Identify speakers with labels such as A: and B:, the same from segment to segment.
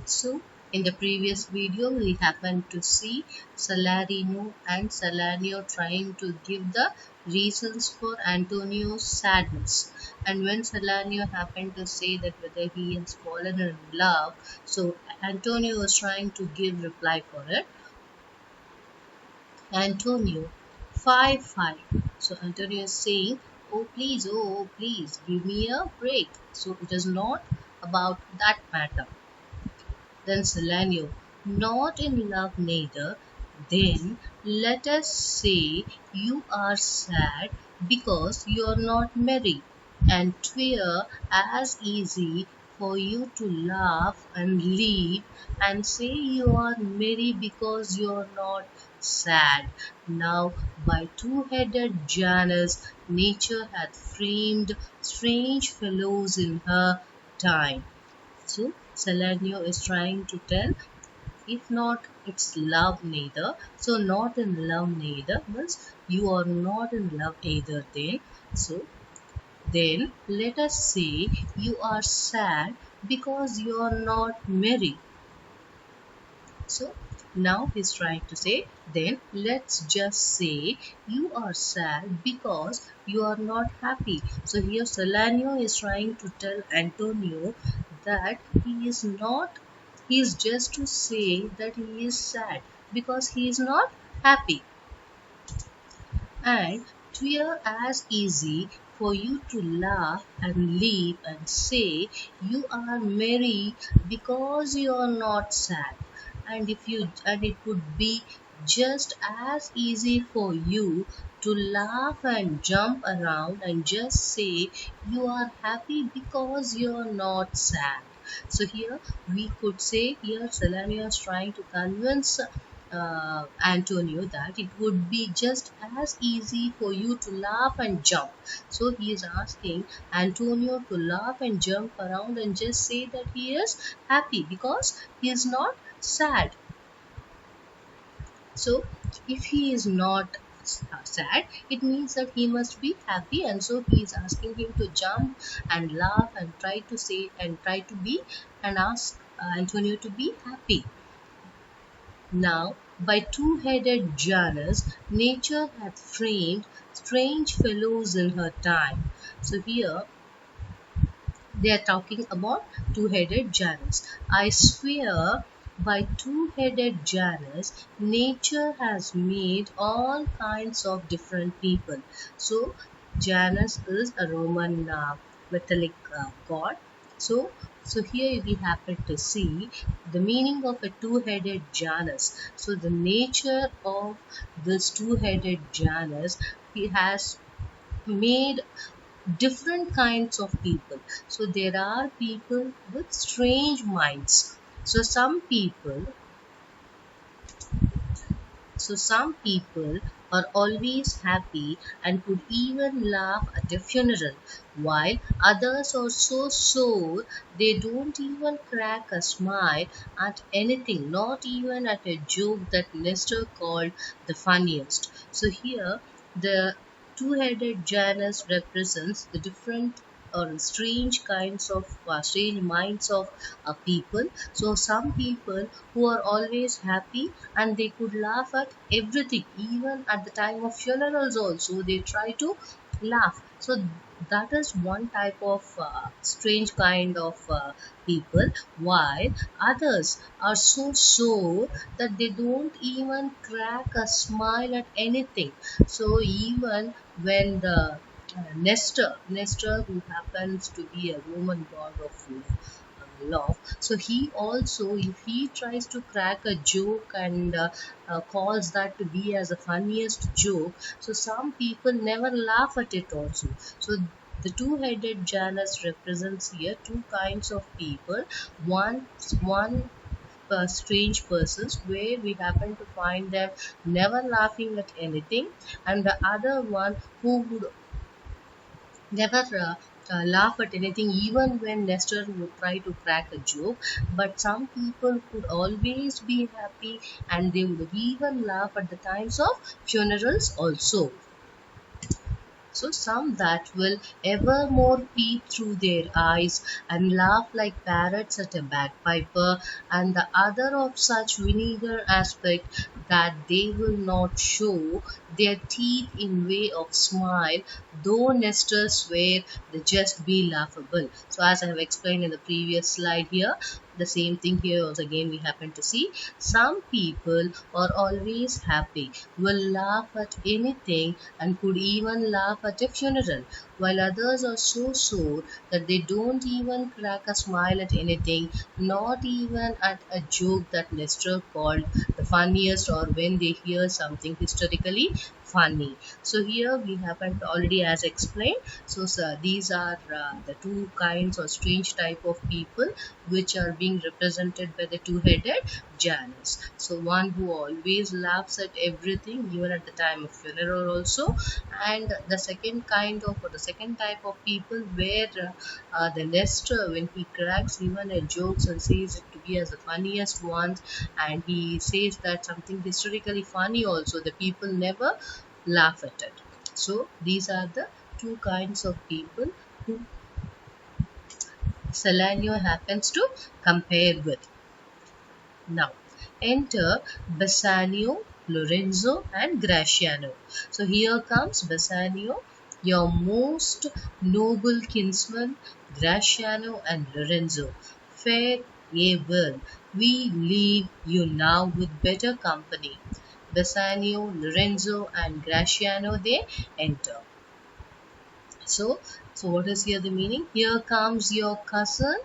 A: So, in the previous video, we happened to see Salarino and Salanio trying to give the reasons for Antonio's sadness. And when Salanio happened to say that whether he has fallen in love, so Antonio was trying to give reply for it. Antonio, 5-5. So Antonio is saying, oh please, give me a break. So it is not about that matter. Then Salanio, not in love neither. Then let us say you are sad because you are not merry, and 'twere as easy for you to laugh and leave and say you are merry because you are not sad. Now by two-headed Janus nature hath framed strange fellows in her time. So Salerno is trying to tell, if not it's love neither. So not in love neither means you are not in love either then. So then let us say you are sad because you are not merry. So now he's trying to say, then let's just say you are sad because you are not happy. So here Salanio is trying to tell Antonio that he is not, he is just to say that he is sad because he is not happy. And 'twere as easy for you to laugh and leave and say you are merry because you are not sad. And it would be just as easy for you to laugh and jump around and just say you are happy because you are not sad. So here we could say, here Selenia is trying to convince Antonio that it would be just as easy for you to laugh and jump. So he is asking Antonio to laugh and jump around and just say that he is happy because he is not sad. So if he is not sad, it means that he must be happy, and so he is asking him to jump and laugh and try to say and try to be and ask Antonio to be happy. Now, by two-headed Janus, nature hath framed strange fellows in her time. So here they are talking about two-headed Janus. I swear by two-headed Janus, nature has made all kinds of different people. So Janus is a Roman Catholic god. So, so here we happen to see the meaning of a two-headed Janus. So the nature of this two-headed Janus, he has made different kinds of people. So there are people with strange minds. So some people are always happy and could even laugh at a funeral, while others are so sore they don't even crack a smile at anything, not even at a joke that Nestor called the funniest. So here the two-headed Janus represents the different or strange kinds of strange minds of people. So some people who are always happy and they could laugh at everything, even at the time of funerals also they try to laugh. So that is one type of strange kind of people, while others are so sore that they don't even crack a smile at anything. So even when the Nestor, who happens to be a Roman god of love, so he also, if he tries to crack a joke and calls that to be as the funniest joke, so some people never laugh at it also. So the two-headed Janus represents here two kinds of people. One strange persons where we happen to find them never laughing at anything, and the other one who would never laugh at anything even when Nestor would try to crack a joke. But some people could always be happy and they would even laugh at the times of funerals also. So some that will evermore peep through their eyes and laugh like parrots at a bagpiper, and the other of such vinegar aspect that they will not show their teeth in way of smile, though nesters swear they just be laughable. So as I have explained in the previous slide here, the same thing here also again we happen to see. Some people are always happy, will laugh at anything, and could even laugh at a funeral, while others are so sore that they don't even crack a smile at anything, not even at a joke that Lester called the funniest, or when they hear something historically funny. So here we happen to already as explained. So sir, these are the two kinds or strange type of people which are being represented by the two-headed Janus. So one who always laughs at everything, even at the time of funeral also, and the second kind of or the second type of people where the Nestor, when he cracks even a jokes and says it to be as the funniest ones, and he says that something historically funny also, the people never laugh at it. So these are the two kinds of people who Salanio happens to compare with. Now, enter Bassanio, Lorenzo, and Gratiano. So here comes Bassanio, your most noble kinsman, Gratiano and Lorenzo. Fare ye well, we leave you now with better company. Bassanio, Lorenzo, and Gratiano they enter. So, so what is here the meaning? Here comes your cousin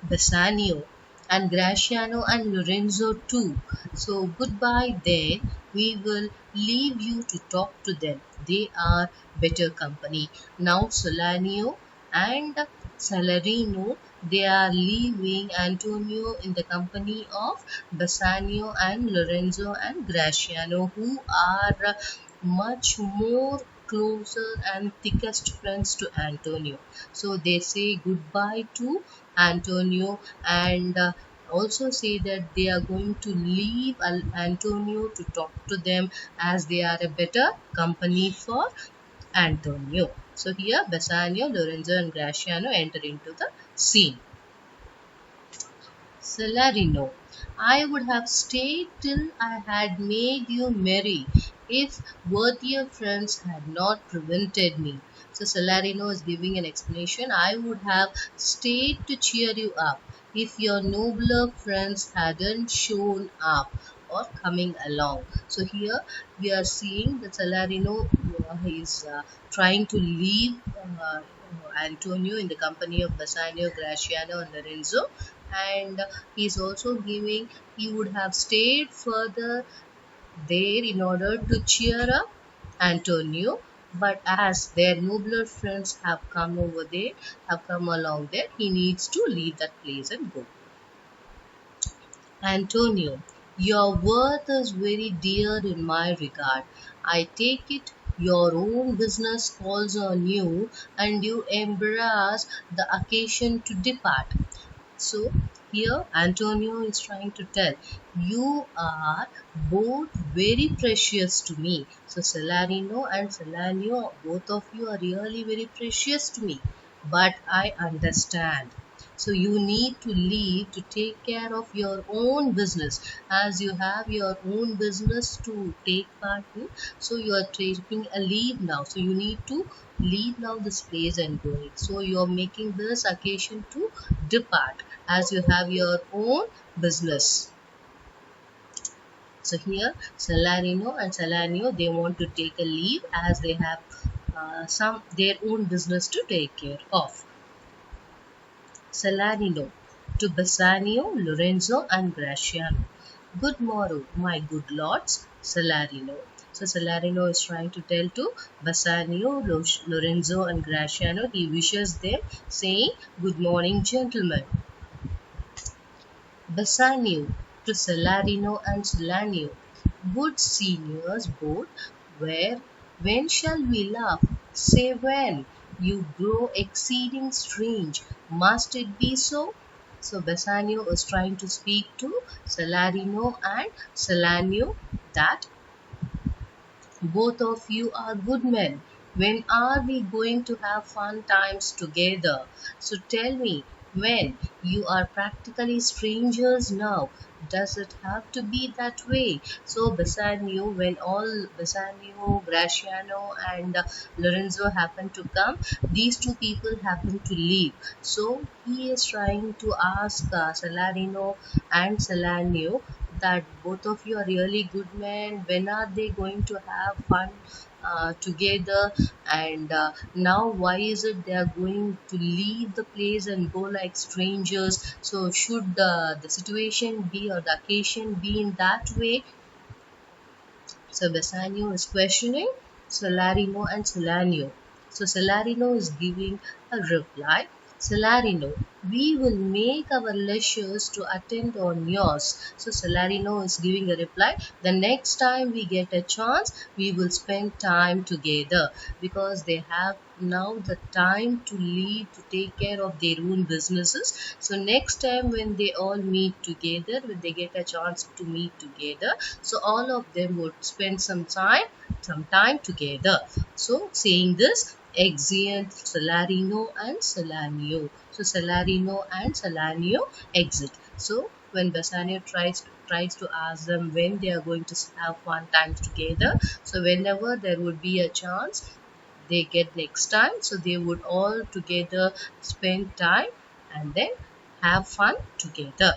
A: Bassanio and Gratiano and Lorenzo too. So goodbye then. We will leave you to talk to them. They are better company. Now Solanio and Salarino, they are leaving Antonio in the company of Bassanio and Lorenzo and Gratiano, who are much more closer and thickest friends to Antonio. So they say goodbye to Antonio, and also say that they are going to leave Antonio to talk to them, as they are a better company for Antonio. So here Bassanio, Lorenzo and Gratiano enter into the scene. Celerino, I would have stayed till I had made you merry, if worthier friends had not prevented me. So Celerino is giving an explanation. I would have stayed to cheer you up, if your nobler friends hadn't shown up or coming along. So here we are seeing that Celerino is trying to leave Antonio in the company of Bassanio, Graciano, and Lorenzo, and he's also giving he would have stayed further there in order to cheer up Antonio, but as their nobler friends have come over there, have come along there, he needs to leave that place and go. Antonio, your worth is very dear in my regard. I take it your own business calls on you, and you embrace the occasion to depart. So here Antonio is trying to tell you are both very precious to me. So Salarino and Salanio, both of you are really very precious to me. But I understand. So you need to leave to take care of your own business, as you have your own business to take part in. So you are taking a leave now. So you need to leave now this place and going. So you are making this occasion to depart, as you have your own business. So here Salarino and Salanio, they want to take a leave, as they have some their own business to take care of. Salarino to Bassanio, Lorenzo, and Gratiano. Good morrow, my good lords, Salarino. So Salarino is trying to tell to Bassanio, Lorenzo, and Gratiano. He wishes them, saying, "Good morning, gentlemen." Bassanio to Salarino and Salanio. Good seniors both, where when shall we laugh? Say when. You grow exceeding strange. Must it be so? So Bassanio is trying to speak to Salarino and Salanio that both of you are good men. When are we going to have fun times together? So tell me, when you are practically strangers now, does it have to be that way? So Bassanio, when all Bassanio, Graciano, and Lorenzo happen to come, these two people happen to leave. So he is trying to ask Salarino and Salanio that both of you are really good men. When are they going to have fun together? And now why is it they are going to leave the place and go like strangers? So should the situation be or the occasion be in that way? So Bassanio is questioning Salarino and Salanio. So Salarino is giving a reply. Salarino, we will make our leisures to attend on yours. So Salarino is giving a reply. The next time we get a chance, we will spend time together, because they have now the time to leave to take care of their own businesses. So next time when they all meet together, when they get a chance to meet together, so all of them would spend some time together. So saying this, exeunt Salarino and Salanio. So Salarino and Salanio exit. So when Bassanio tries to ask them when they are going to have fun times together, so whenever there would be a chance they get next time, so they would all together spend time and then have fun together.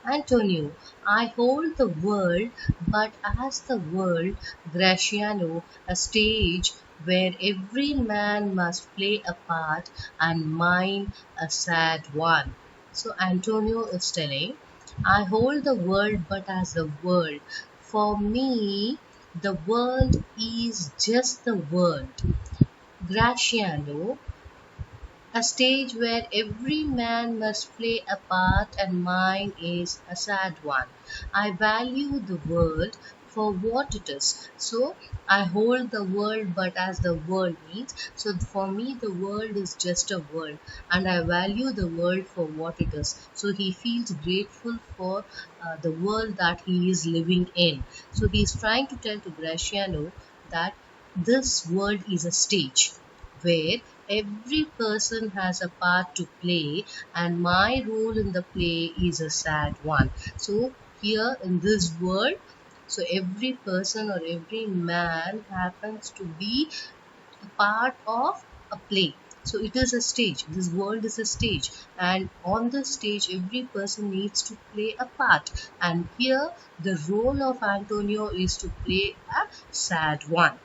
A: Antonio, I hold the world, but as the world, Graciano, a stage where every man must play a part and mine a sad one. So Antonio is telling, I hold the world, but as the world. For me, the world is just the world. Graciano, a stage where every man must play a part and mine is a sad one. I value the world for what it is. So I hold the world, but as the world means. So for me, the world is just a world, and I value the world for what it is. So he feels grateful for the world that he is living in. So he's trying to tell to Graciano that this world is a stage where every person has a part to play, and my role in the play is a sad one. So here in this world, so every person or every man happens to be a part of a play. So it is a stage, this world is a stage, and on the stage every person needs to play a part, and here the role of Antonio is to play a sad one.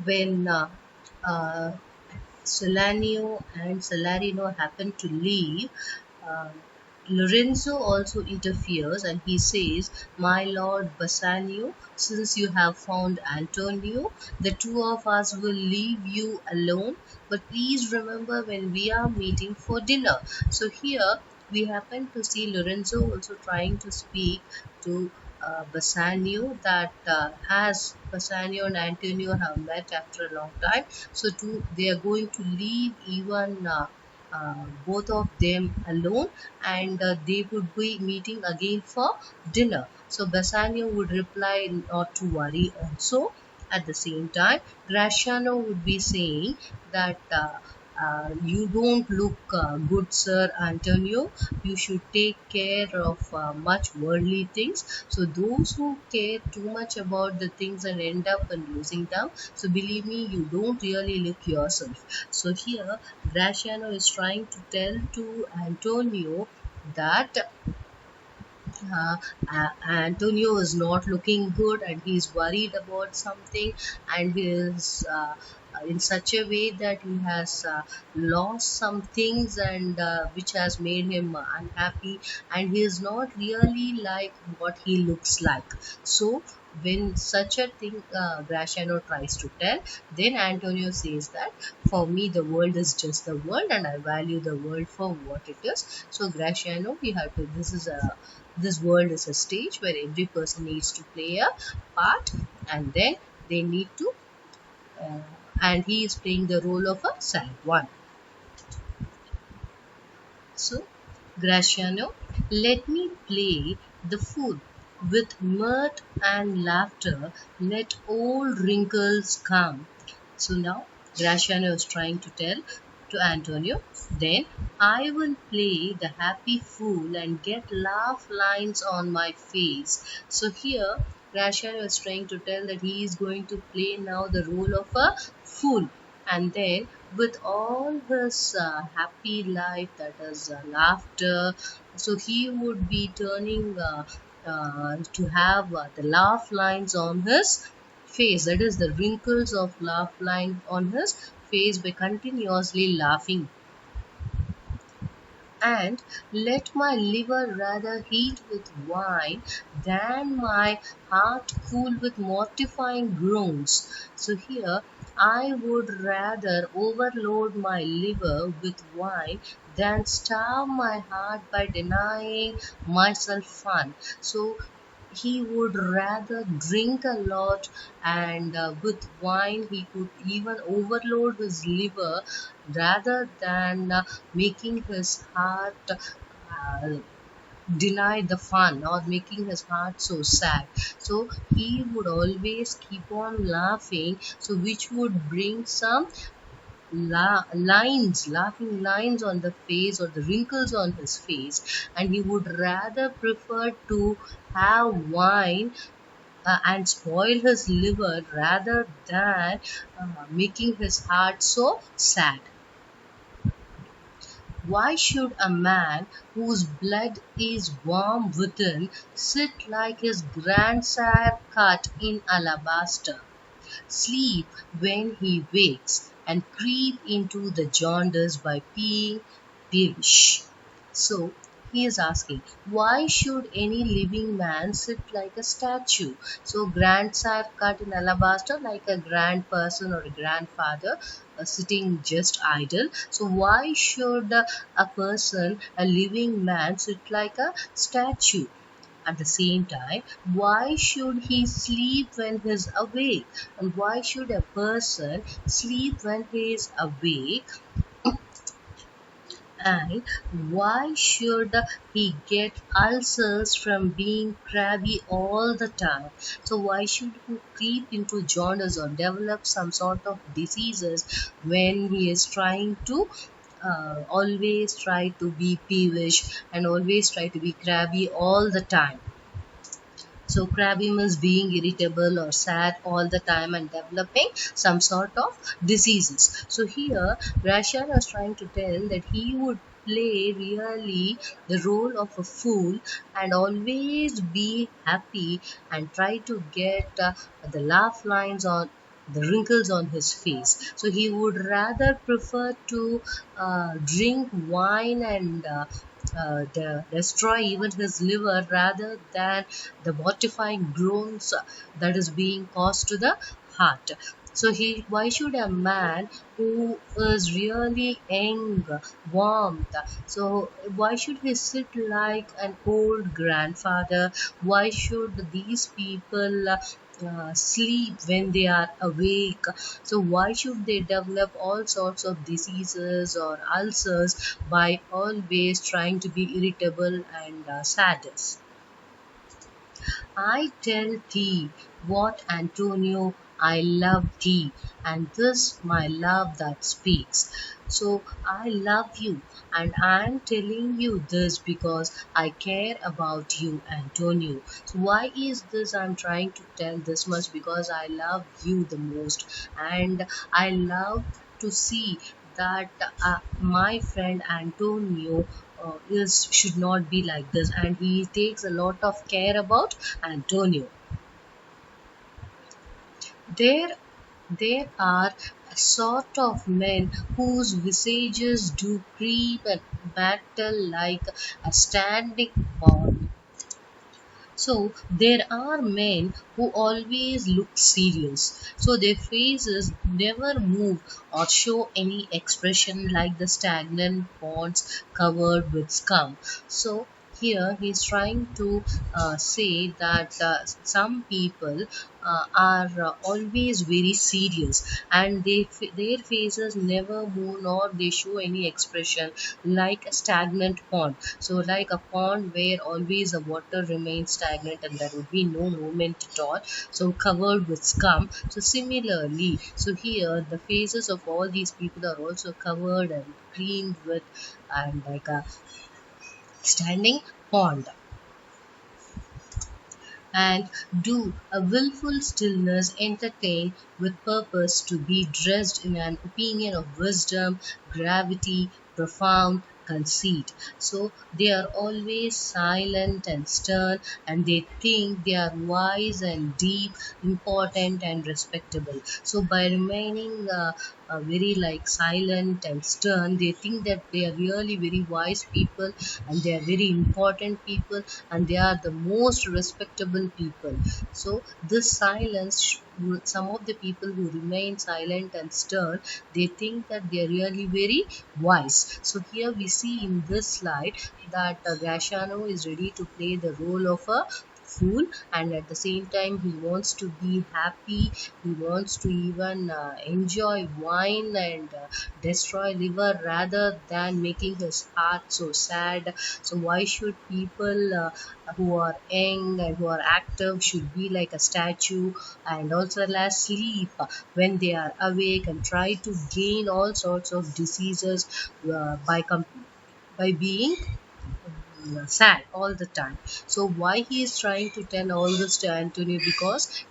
A: When uh, Solanio and Salarino happen to leave, uh, Lorenzo also interferes and he says, my lord Bassanio, since you have found Antonio, the two of us will leave you alone, but please remember when we are meeting for dinner. So here we happen to see Lorenzo also trying to speak to Bassanio, that as Bassanio and Antonio have met after a long time, so they are going to leave even both of them alone, and they would be meeting again for dinner. So Bassanio would reply not to worry also. At the same time, Graciano would be saying that you don't look good, Sir Antonio. You should take care of much worldly things. So those who care too much about the things and end up in losing them, so believe me, you don't really look yourself. So here, Graciano is trying to tell to Antonio that uh, Antonio is not looking good and he's worried about something, and he is in such a way that he has lost some things, and which has made him unhappy, and he is not really like what he looks like. So when such a thing Graciano tries to tell, then Antonio says that for me the world is just the world and I value the world for what it is. So Graciano, we have to, this world is a stage where every person needs to play a part, and then they need to uh, and he is playing the role of a sad one. So Graciano, let me play the fool. with mirth and laughter, let old wrinkles come. So now Graciano is trying to tell to Antonio, then I will play the happy fool and get laugh lines on my face. So here Graciano is trying to tell that he is going to play now the role of a fool, and then with all his happy life, that is laughter, so he would be turning to have the laugh lines on his face, that is the wrinkles of laugh line on his face by continuously laughing. And let my liver rather heat with wine than my heart cool with mortifying groans. So here I would rather overload my liver with wine than starve my heart by denying myself fun. So he would rather drink a lot, and with wine he could even overload his liver rather than making his heart deny the fun or making his heart so sad. So he would always keep on laughing, so which would bring some laughing lines on the face or the wrinkles on his face, and he would rather prefer to have wine and spoil his liver rather than making his heart so sad. Why should a man whose blood is warm within sit like his grandsire cut in alabaster, sleep when he wakes, and creep into the jaundice by being peevish? So he is asking, why should any living man sit like a statue? So grandsire cut in alabaster, like a grand person or a grandfather sitting just idle. So why should a person, a living man, sit like a statue? At the same time, why should he sleep when he is awake? And why should a person sleep when he is awake? And why should he get ulcers from being crabby all the time? So why should he creep into jaundice or develop some sort of diseases when he is trying to always try to be peevish and always try to be crabby all the time? So crabby means being irritable or sad all the time and developing some sort of diseases. So here Graciano is trying to tell that he would play really the role of a fool and always be happy and try to get the laugh lines on the wrinkles on his face. So he would rather prefer to drink wine and destroy even his liver rather than the mortifying groans that is being caused to the heart. So why should a man who is really young, warmth, so why should he sit like an old grandfather? Why should these people sleep when they are awake? So why should they develop all sorts of diseases or ulcers by always trying to be irritable and saddest? I tell thee what, Antonio, I love thee, and this my love that speaks. So I love you, and I am telling you this because I care about you, Antonio. So why is this I'm trying to tell this much? Because I love you the most, and I love to see that my friend Antonio is should not be like this, and he takes a lot of care about Antonio. There there are a sort of men whose visages do creep and battle like a standing pond. So there are men who always look serious. So their faces never move or show any expression like the stagnant ponds covered with scum. So here he's trying to say that some people are always very serious, and their faces never move nor they show any expression, like a stagnant pond. So like a pond where always the water remains stagnant and there would be no movement at all, so covered with scum. So similarly, so here the faces of all these people are also covered and cleaned with and like a standing pond. And do a willful stillness entertain with purpose to be dressed in an opinion of wisdom, gravity, profound conceit. So they are always silent and stern, and they think they are wise and deep, important and respectable. So by remaining very like silent and stern, they think that they are really very wise people, and they are very important people, and they are the most respectable people. So this silence, some of the people who remain silent and stern, they think that they are really very wise. So here we see in this slide that Gratiano is ready to play the role of a fool, and at the same time he wants to be happy. He wants to even enjoy wine and destroy liver rather than making his heart so sad. So why should people who are young and who are active should be like a statue, and also less sleep when they are awake and try to gain all sorts of diseases by being sad all the time. So why he is trying to tell all this to Antonio? Because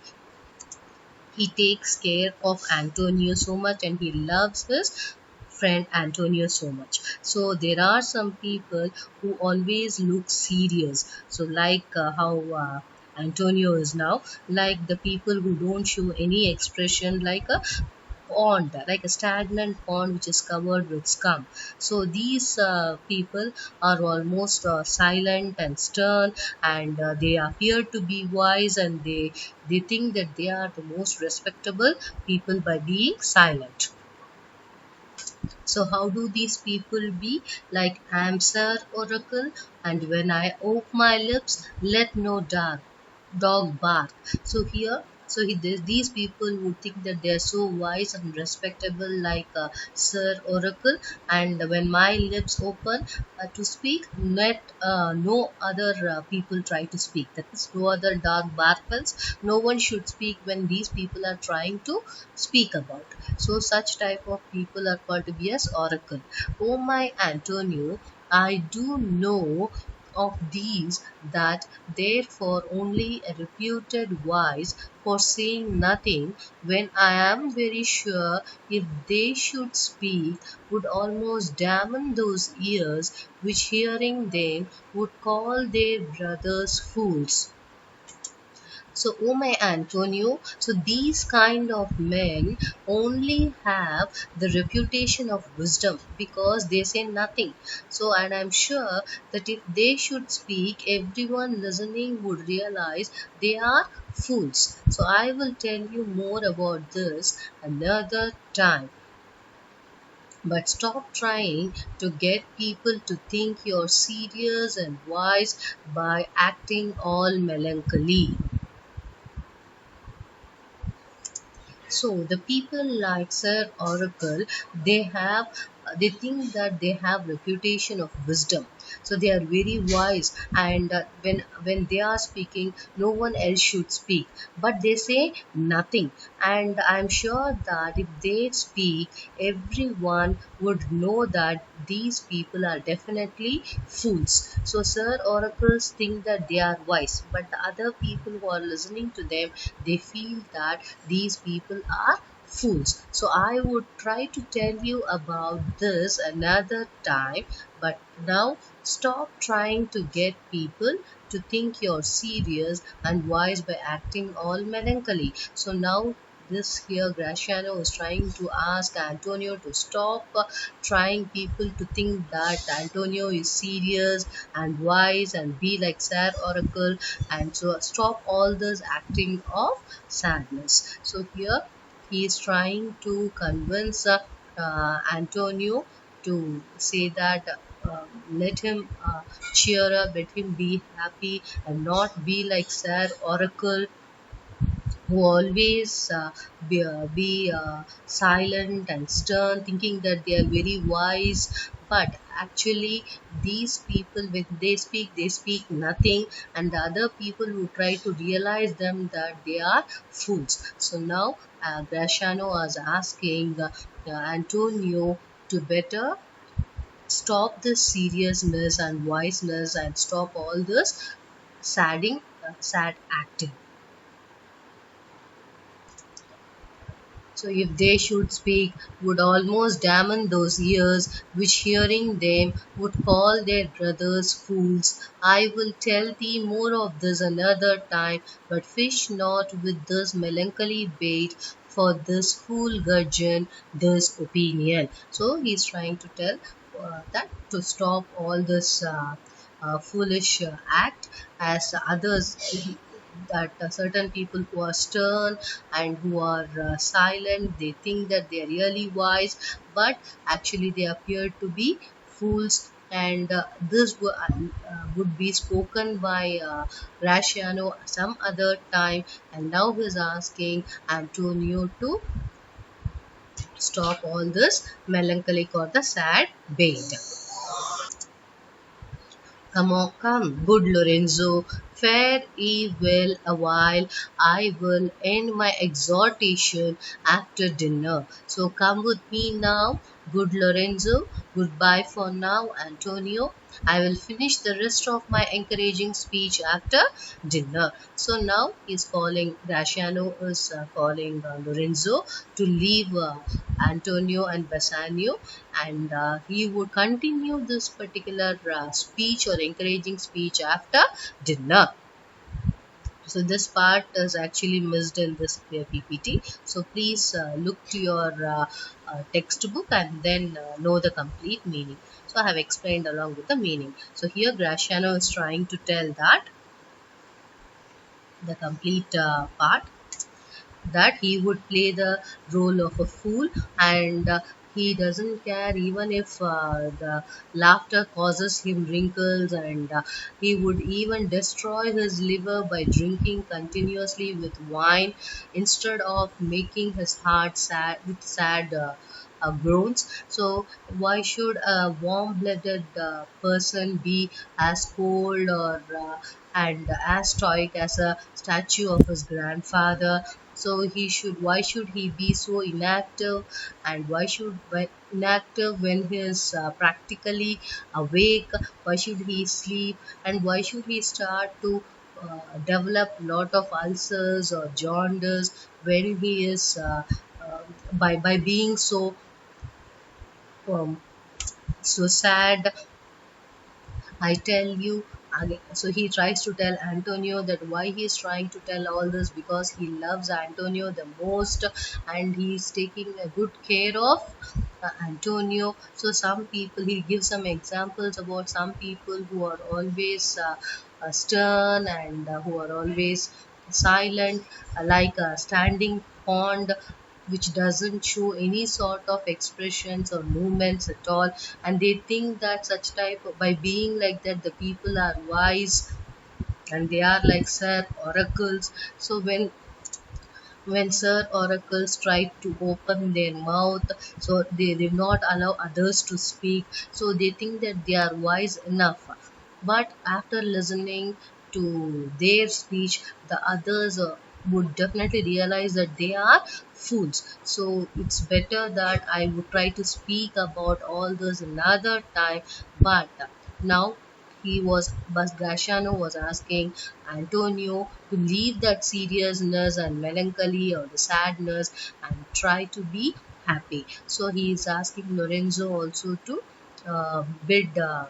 A: he takes care of Antonio so much and he loves his friend Antonio so much. So there are some people who always look serious. So like how Antonio is now, like the people who don't show any expression, like a pond, like a stagnant pond which is covered with scum. So these people are almost silent and stern, and they appear to be wise, and they think that they are the most respectable people by being silent. So how do these people be? Like, I am Sir Oracle, and when I ope my lips, let no dog bark. So here, these people who think that they are so wise and respectable, like Sir Oracle, and when my lips open to speak, let no other people try to speak. That is, no other dog barks. No one should speak when these people are trying to speak about. So such type of people are called to be as Oracle. Oh my Antonio, I do know of these that therefore only a reputed wise for saying nothing, when I am very sure if they should speak would almost damn those ears which hearing them would call their brothers fools. So, oh my Antonio, so these kind of men only have the reputation of wisdom because they say nothing. So, and I'm sure that if they should speak, everyone listening would realize they are fools. So, I will tell you more about this another time. But stop trying to get people to think you're serious and wise by acting all melancholy. So the people like Sir Oracle, they think that they have reputation of wisdom. So they are very wise, and when they are speaking, no one else should speak. But they say nothing, and I'm sure that if they speak, everyone would know that these people are definitely fools. So Sir Oracles think that they are wise, but the other people who are listening to them, they feel that these people are fools. So I would try to tell you about this another time, but now stop trying to get people to think you're serious and wise by acting all melancholy. So now this here Graciano is trying to ask Antonio to stop trying people to think that Antonio is serious and wise and be like Sir Oracle, and so stop all this acting of sadness. So here he is trying to convince Antonio to say that let him cheer up, let him be happy, and not be like Sir Oracle, who always be silent and stern, thinking that they are very wise. But actually, these people, when they speak nothing, and the other people who try to realize them that they are fools. So now, Gratiano was asking Antonio to better stop this seriousness and wiseness and stop all this sad acting. So if they should speak, would almost damn those ears, which hearing them would call their brothers fools. I will tell thee more of this another time, but fish not with this melancholy bait, for this fool gudgeon, this opinion. So he's trying to tell that to stop all this foolish act, as others, that certain people who are stern and who are silent, they think that they are really wise, but actually they appear to be fools. And would be spoken by Graciano some other time, and now he's asking Antonio to stop all this melancholic or the sad bait. Come on, come, good Lorenzo, fare ye well awhile. I will end my exhortation after dinner. So come with me now, good Lorenzo. Goodbye for now, Antonio. I will finish the rest of my encouraging speech after dinner. So now he's calling, Graciano is calling Lorenzo to leave Antonio and Bassanio, and he would continue this particular speech or encouraging speech after dinner. So this part is actually missed in this PPT. So please look to your textbook and then know the complete meaning. So I have explained along with the meaning. So here Graciano is trying to tell that the complete part, that he would play the role of a fool, and he doesn't care even if the laughter causes him wrinkles, and he would even destroy his liver by drinking continuously with wine instead of making his heart sad with sad groans. So why should a warm-blooded person be as cold or and as stoic as a statue of his grandfather? So why should he be so inactive, and inactive when he is practically awake? Why should he sleep, and why should he start to develop lot of ulcers or jaundice when he is by being um, so sad? I tell you again. So he tries to tell Antonio that why he is trying to tell all this, because he loves Antonio the most, and he is taking a good care of Antonio. So some people, he gives some examples about some people who are always stern, and who are always silent, like a standing pond which doesn't show any sort of expressions or movements at all, and they think that such type by being like that the people are wise, and they are like Sir Oracles. So when Sir Oracles tried to open their mouth, so they did not allow others to speak. So they think that they are wise enough. But after listening to their speech, the others would definitely realize that they are fools. So it's better that I would try to speak about all this another time. But now Bassanio was asking Antonio to leave that seriousness and melancholy or the sadness and try to be happy. So he is asking Lorenzo also to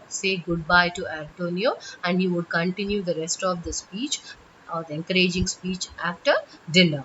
A: say goodbye to Antonio, and he would continue the rest of the speech or the encouraging speech after dinner.